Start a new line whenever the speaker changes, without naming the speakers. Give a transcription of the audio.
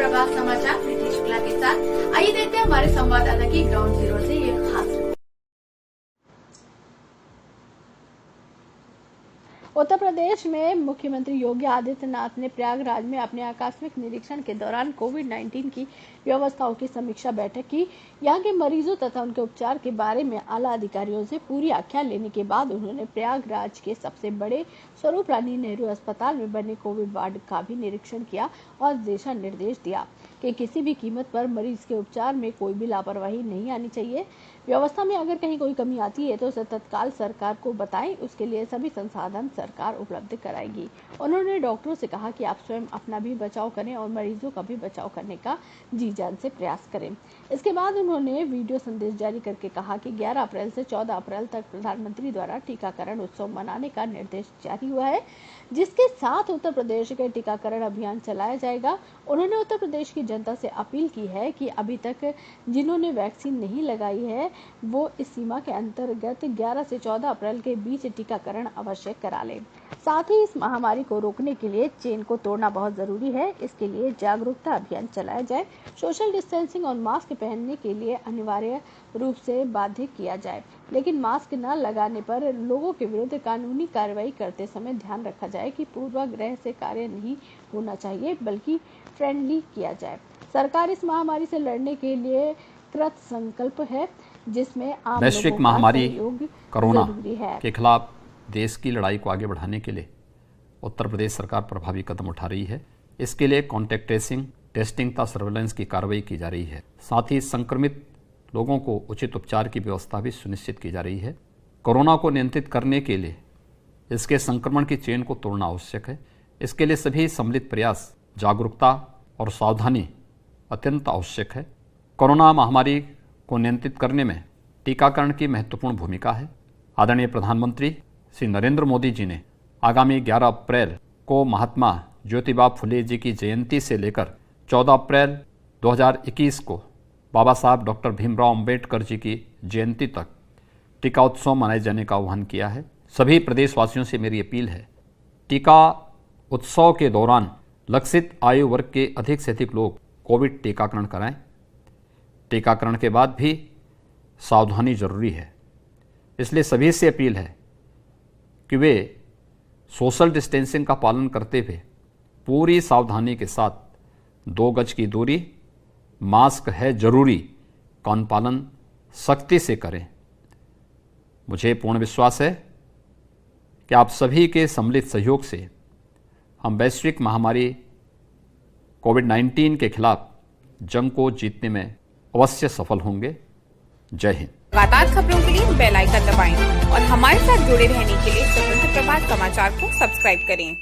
प्रभात समाचार प्रीति शुक्ला के साथ। आइए देखते हैं हमारे संवाददाता की ग्राउंड जीरो से ये खास रिपोर्ट।
उत्तर प्रदेश में मुख्यमंत्री योगी आदित्यनाथ ने प्रयागराज में अपने आकस्मिक निरीक्षण के दौरान कोविड-19 की व्यवस्थाओं की समीक्षा बैठक की। यहां के मरीजों तथा उनके उपचार के बारे में आला अधिकारियों से पूरी आख्या लेने के बाद उन्होंने प्रयागराज के सबसे बड़े स्वरूप रानी नेहरू अस्पताल में बने कोविड वार्ड का भी निरीक्षण किया और दिशा निर्देश दिया कि किसी भी कीमत पर मरीज के उपचार में कोई भी लापरवाही नहीं आनी चाहिए। व्यवस्था में अगर कहीं कोई कमी आती है तो उसे तत्काल सरकार को बताएं, उसके लिए सभी संसाधन सरकार उपलब्ध कराएगी। उन्होंने डॉक्टरों से कहा कि आप स्वयं अपना भी बचाव करें और मरीजों का भी बचाव करने का जी जान से प्रयास करें। इसके बाद उन्होंने वीडियो संदेश जारी करके कहा कि 11 अप्रैल से 14 अप्रैल तक प्रधानमंत्री द्वारा टीकाकरण उत्सव मनाने का निर्देश जारी हुआ है, जिसके साथ उत्तर प्रदेश के टीकाकरण अभियान चलाया जाएगा। उन्होंने उत्तर प्रदेश की जनता से अपील की है कि अभी तक जिन्होंने वैक्सीन नहीं लगाई है वो इस सीमा के अंतर्गत 11 से 14 अप्रैल के बीच टीकाकरण अवश्य करा लें। साथ ही इस महामारी को रोकने के लिए चेन को तोड़ना बहुत जरूरी है। इसके लिए जागरूकता अभियान चलाया जाए, सोशल डिस्टेंसिंग और मास्क पहनने के लिए अनिवार्य रूप से बाध्य किया जाए, लेकिन मास्क न लगाने पर लोगों के विरुद्ध कानूनी कार्रवाई करते समय ध्यान रखा जाए कि पूर्वाग्रह से कार्य नहीं होना चाहिए बल्कि फ्रेंडली किया जाए। सरकार इस महामारी से लड़ने के लिए कृत संकल्प है, जिसमें आम
वैश्विक
लोगों का
महामारी
सहयोग
कोरोना
जरूरी है।
के खिलाफ देश की लड़ाई को आगे बढ़ाने के लिए उत्तर प्रदेश सरकार प्रभावी कदम उठा रही है। इसके लिए कॉन्टैक्ट ट्रेसिंग, टेस्टिंग तथा सर्वेलेंस की कार्रवाई की जा रही है। साथ ही संक्रमित लोगों को उचित उपचार की व्यवस्था भी सुनिश्चित की जा रही है। कोरोना को नियंत्रित करने के लिए इसके संक्रमण की चेन को तोड़ना आवश्यक है। इसके लिए सभी सम्मिलित प्रयास, जागरूकता और सावधानी अत्यंत आवश्यक है। कोरोना महामारी को नियंत्रित करने में टीकाकरण की महत्वपूर्ण भूमिका है। आदरणीय प्रधानमंत्री श्री नरेंद्र मोदी जी ने आगामी 11 अप्रैल को महात्मा ज्योतिबा फुले जी की जयंती से लेकर 14 अप्रैल 2021 को बाबा साहब डॉक्टर भीमराव अंबेडकर जी की जयंती तक टीका उत्सव मनाए जाने का आह्वान किया है। सभी प्रदेशवासियों से मेरी अपील है, टीका उत्सव के दौरान लक्षित आयु वर्ग के अधिक से अधिक लोग कोविड टीकाकरण कराएं। टीकाकरण के बाद भी सावधानी जरूरी है, इसलिए सभी से अपील है कि वे सोशल डिस्टेंसिंग का पालन करते हुए पूरी सावधानी के साथ 2 गज की दूरी, मास्क है जरूरी का अनुपालन सख्ती से करें। मुझे पूर्ण विश्वास है कि आप सभी के सम्मिलित सहयोग से हम वैश्विक महामारी कोविड-19 के खिलाफ जंग को जीतने में अवश्य सफल होंगे। जय हिंद।
लगातार खबरों के लिए बेल आइकन दबाएं और हमारे साथ जुड़े रहने के लिए स्वतंत्र प्रभात समाचार को सब्सक्राइब करें।